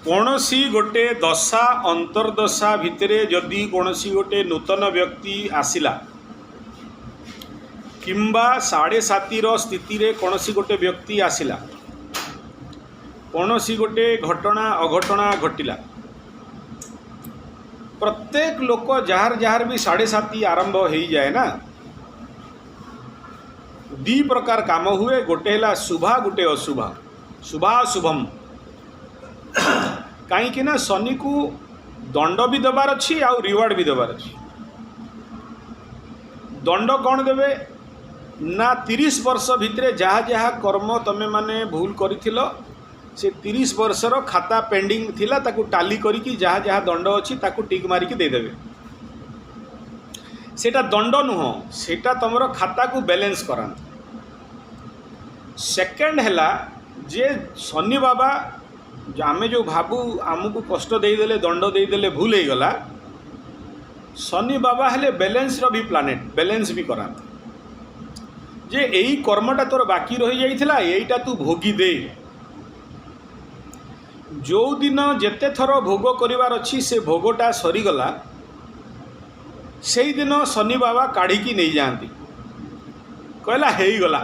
कौनसी गोटे दशा अंतर्दशा भितरे जदि कौनसी गोटे नूतन व्यक्ति आसिला किंबा 7.5 स्थिति रे कौनसी गोटे व्यक्ति आसिला कौनसी गोटे घटना अघटना घटिला प्रत्येक लोक जार जार भी 7.5 आरंभ हो जाए ना दी प्रकार काम हुए गोटे है शुभा गोटे अशुभा शुभा शुभम कहीं ना शनि को दंड भी देवार अच्छी आउ रिवार्ड भी देवार अच्छी दंड कौन देवे ना 30 वर्ष भितर जहाँ जहाँ कर्म तमें माने भूल करिथिलो से 30 वर्षर खाता पेंडिंग थिला ताकू टाली करिकी जहाँ जहाँ दंड अच्छी ताकू टिक मारिकी देदेवे सेटा दंड नुह सेटा तुमर खाता को बैलेंस करांत सेकेंड हैला जे शनि बाबा आमे जो भाबू आमको कष्ट देदेले दंड देदेले भूल हो गला शनि बाबा हेले बैलेंस रो भी प्लानेट बैलेंस भी करांत जे यही कर्मटा तोर बाकी रही जाइथिला एईटा तू भोगी दे जो दिन जेते थर भोग करिवार अच्छी से भोगटा सरीगला से दिन शनि बाबा काढ़ी नहीं जाती कहला हो गला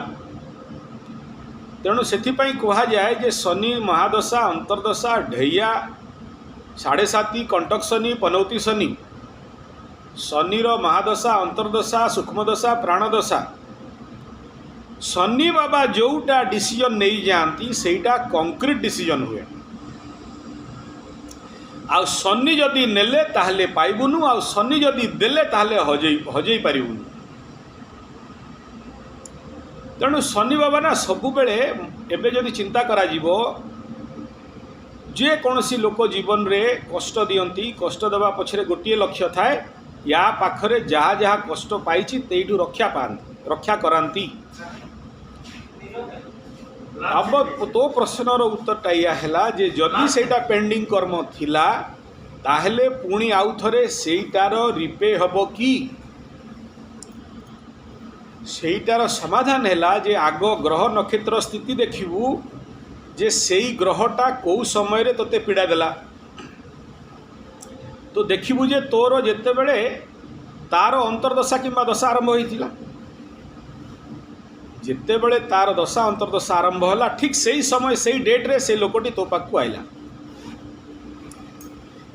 तेणु से कहा जाए जे शनि महादशा अंतर्दशा ढैया 7.5 कंटक शनि पनौती शनि शनिर महादशा अंतर्दशा सूक्ष्मदशा प्राणदशा शनि बाबा जोटा डिसीजन नहीं जाती सेटा कंक्रीट डिसीजन हुए आ शनि जदि नेले ताहले पाइबुनु आ शनि जदि देले ताहले हजई पारिबुनु तेणु शनि बाबा ना सबु बेले एबे जदि चिंता करा जीवो जे कौनसी लोक जीवन रे कष्ट दियंती कष्ट देवा पछरे गोटे लक्ष्य थाए या पाखरे जहाँ जहाँ कष्ट पाइछि तेइठु रक्षा करांती अब तो प्रश्नर उत्तरटा या हैला जे जदि सेटा पेंडिंग कर्म थिला ताहले पुणी आउ थरे सेटार रिपे हबो कि सेटार समाधान हैला जे आग ग्रह नक्षत्र स्थिति देखिबू जे सेई ग्रहटा कौ समय रे तोते पीड़ा देला तो देखिबू जे तोर जेते बेले तार अंतर्दशा किंबा दशा आरंभ होइतिला जिते बड़े तार दशा अंतर्दशा आरंभ होला ठीक सही समय सही डेट रे से लोकटी तो पाखु आइला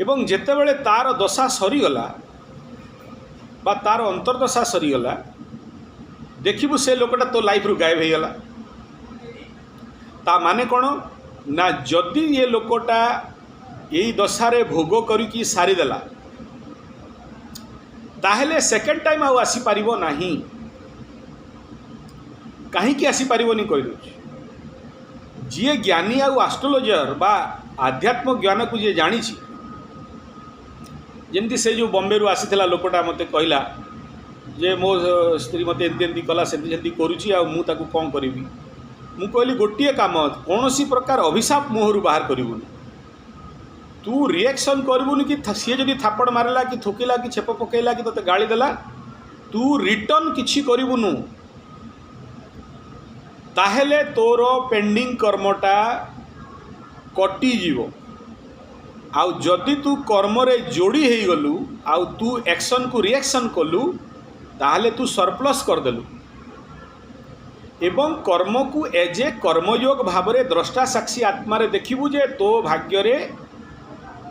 एवं जिते बड़े तार दशा सरीगला बा तार अंतर्दशा सरीगला देखिबू से लोकटा तो लाइफ रु गायब हो गला ता माने कौन ना जदि ये लोकटा यही दशारे भोग करिकी सारीदेला ताहले सेकेंड टाइम आउ आसी पारिबो नाही कहीं आसीपारनी कहीदे जी ज्ञानी आउ एस्ट्रोलोजर बा आध्यात्म ज्ञान को जी जानी जमती से जो बॉम्बे रू आसीला लोकटा मत कहला जे मो स्त्री मत एमती कला सेमती करुच्ची आउ कौन करी मु कहली गोटे काम कौन सी प्रकार अभिशाप मुहर बाहर करूँ तू रिएक्शन करूनी कि सी जब थापड़ मारला कि थुकिला कि छेप पकईला कि ते गाड़ी देला तू रिटर्न किछि करूनु ताहेले तोर पेंडिंग कर्मटा कटी जीवो आउ जदि तू कर्म रे जोड़ी हे गलु आउ तू एक्शन को रिएक्शन कलु ताहले तू सरप्लस करदेलु एवं कर्म को एज ए कर्मयोग भाव रे द्रष्टा साक्षी आत्मा रे देखिबू जे तो भाग्य रे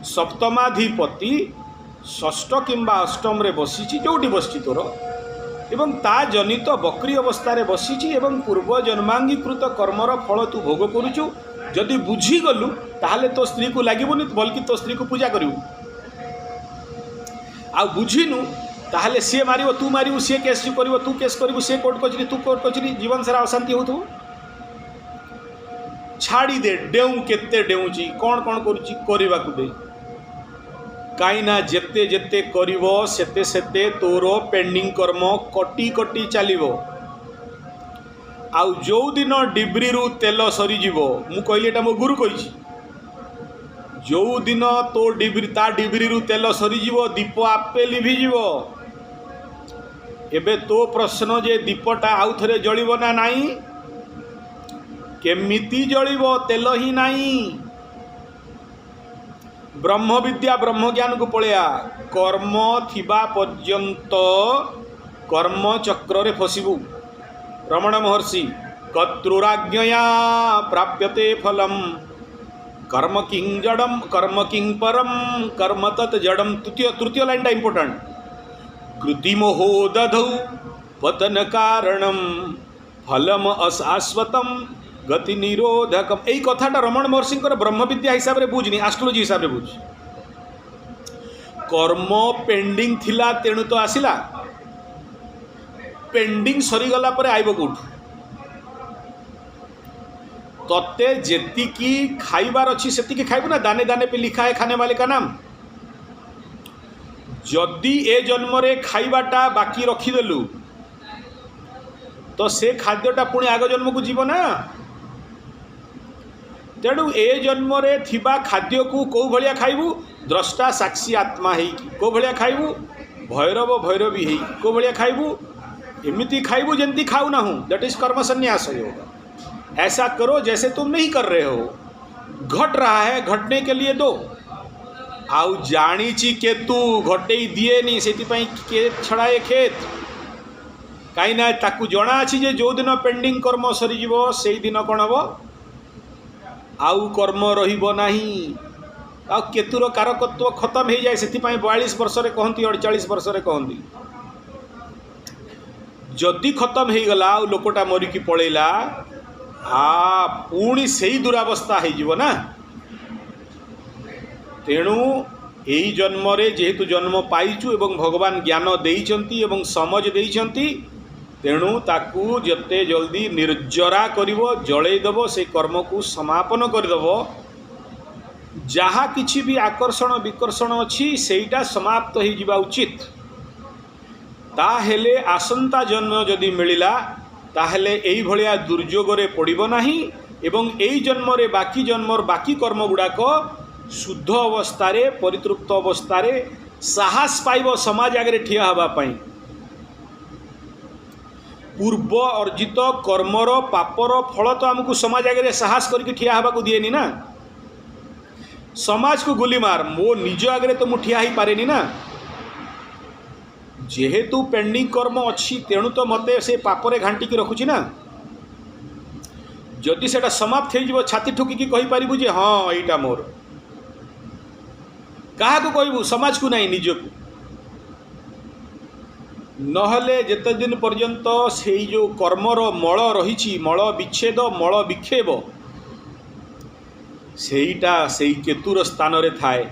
सप्तमाधिपति षष्ठ किंबा अष्टम रे बसीची जोटी बसची तोर एवं ता जनित बकरी अवस्था बसीची एवं पूर्व जन्मांगीकृत कर्मर फल तू भोग करुचु जदि बुझीगलु ताहले तो स्त्री को लगे बल्कि तो स्त्री को पूजा करू आ बुझीनु ताहले सी मारिव तू मारिव सी केस कर तू केस करू सी कोर्ट कचरी तू कोर्ट कचरी जीवन सारा अशांति हो छाड़ी दे डेऊ केते डेऊची कौन कौन करुची करने दे कहीं ना जेते जेते करिवो सेते सेते तोर पेंडिंग कर्म कटी कटी चलिवो आउ जो दिन डिब्री रु तेल सरीजिवो मु कहली एटा मो गुरु कहिछि जो दिन तो डिब्री रु तेल सरीजिवो दीप आपे लिभिजिवो एबे तो प्रश्न जे दीपटा आउ थरे जलिबो ना नाही केमिति जलिबो तेल ही नाही ब्रह्म विद्या ब्रह्म ज्ञान को पलैया कर्म थिबा पर्यंत कर्म चक्र रे फसिबु। रमण महर्षि कत्रुराज्ञया प्राप्यते फलम कर्म किं जडम कर्म किं परम कर्म तत् जडम। तृतीय लाइन टा इंपोर्टेंट। कृतिमोहो दधौ पतन कारणम फलम अशाश्वतम गति निरोधकम। यही कथाटा रमण महर्षि ब्रह्म विद्या हिसाब से बुझनी, एस्ट्रोलॉजी हिसाब से बुझ। कर्म पेंडिंग थिला तेणु तो आसिला, पेंडिंग सरीगला पर आइब कौटू। तत्ते जेतिकी खाइबार अच्छी सेतिकी खाइबू ना। दाने दाने पे लिखा है खाने वाले का नाम। जदि ए जन्म रे खाइबाटा बाकी रखीदेलु तो से खाद्यटा पुणी आग जन्म को जीव ना। तेणु ए जन्म रे थिबा खाद्य को कौ भलिया खाइबू? द्रष्टा साक्षी आत्मा है। कौ भलिया खाइबू? भैरव भैरवी है। कौ भलिया खाइबू? एमिति खाइबू जंती खाऊ ना हूँ। दैट इज कर्म संन्यास होगा। ऐसा करो जैसे तुम नहीं कर रहे हो। घट रहा है, घटने के लिए दो। आउ जानीची केतु घटे दिए नहीं से के छड़ाए खेत कहीं ना ताकू जना अच्छी जे जो दिन पेंडिंग कर्म सरीज से दिन कौन हम आउ कर्म रहिबो नहीं। आ केतुर कारकत्व खत्म हो जाए। से 42 वर्ष कहती 48 वर्ष कहती जदि खत्म हो गला आ लोकटा मरिकी पलैला पुणी से ही दुरावस्था हो ना। तेणु यही जन्म रे जेहेतु जन्म पाइचु एवं भगवान ज्ञान देइचंती एवं समझ देइचंती, तेणु ताकू जते जल्दी निर्जरा करिवो, जळेइदेव, से कर्म को समापन करदेव। जहाँ किछि भी आकर्षण विकर्षण अच्छी सेटा समाप्त हो जिबा उचित। ताहेले आसंता जन्म जदि मिलिला ताहेले एई भलिया दुर्योगरे पड़िबो नाही एवं एई जन्म रे बाकी जन्मर बाकी कर्म गुड़ाक शुद्ध अवस्था परितृप्त अवस्था साहस पाइब समाज आगे ठिया हवा पाई। पूर्व अर्जित कर्मर पापर फल तो आमको समाज आगे साहस करके ठिया हवा को दिएनी ना। समाज को गुली मार, मो निज आगे तो मु ठिया ही पारेनी ना। जेहेतु पेंडिंग कर्म अच्छी तेणु तो मते से पापरे घांटिकी रखुची ना। जदि सेटा समाप्त हो छाती ठुकी कही पारिबु जे हाँ एटा मोर। क्या को कहबू? समाज को नहीं, निज को। नहले जेते दिन पर्यंत से जो कर्मर मल रही मल विच्छेद मल विक्षेप सेईटा से केतुर स्थान रे थाए।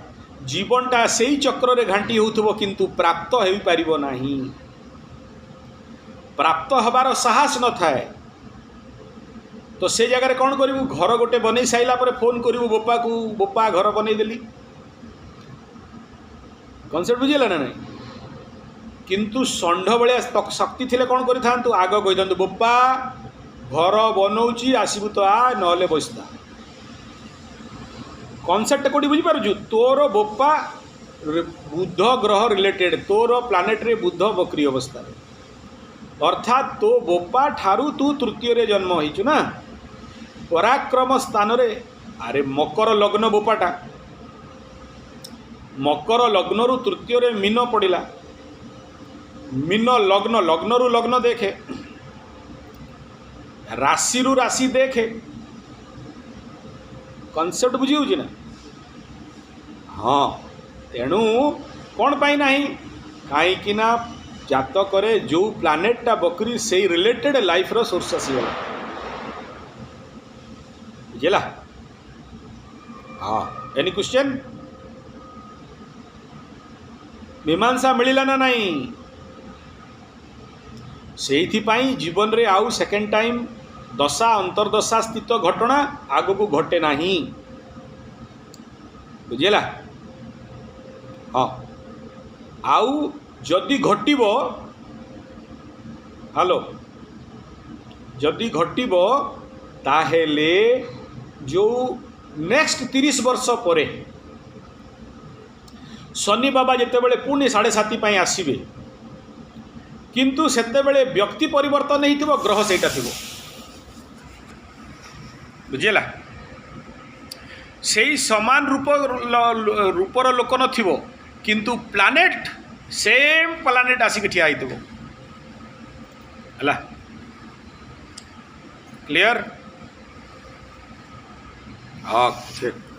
जीवनटा से ही चक्र रे घांटी होउथबो किंतु प्राप्त हो पारिबो नाही। प्राप्त हबार साहस न थाए तो से जगह कौन करू? घर गोटे बनै साइला पर फोन करू बोपा को, बोपा घर बनै देली। कनसेप्ट बुझेगा ना नहीं? किंतु षंढ भाया शक्ति थिले कौन करि थांतु? आग कहि थांतु बोपा घर बनौची आसबू तो आ नले बसता। कनसेप्ट कोडी बुझी पारुछु? तोर बोपा बुध ग्रह रिलेटेड, तोर प्लानेट रे बुध बकरी अवस्था रे, अर्थात तो बोपा ठारू तू तृतीय रे जन्म होइछु ना। पराक्रम स्थान रे अरे मकर लग्न बोपाटा, मकर लग्न रु तृतीय रे मीन पड़िला। मीन लग्न, लग्न रु लग्न देखे, राशि रु राशि देखे। कनसेप्ट बुझी होची ना? हाँ, तेणु कौन पाई नहीं कहीं ना जातक जो प्लानेटा बकरी से रिलेटेड लाइफ रो सोर्स आसीगला। बुझेला? हाँ, एनी क्वेश्चन? मीमांसा मिलिला ना नहीं? सेइथिपाई जीवन रे आउ सेकेंड टाइम दशा अंतर्दशा स्थित घटना आग को घटे नहीं। बुझेला? हाँ, आउ जदि घटिबो, हेलो, जदि घटिबो ताहेले जो नेक्स्ट 30 वर्ष परे शनि बाबा जितेबले पुणी 7.5 आसबे किंतु सेतेबले व्यक्ति परिवर्तन नहीं थिबो, ग्रह सेटा थिबो। बुझेला? सेई समान रूपर लोक नथिबो किंतु प्लानेट सेम प्लानेट आसिक ठिया होइतबो हला क्लियर हाँ ठीक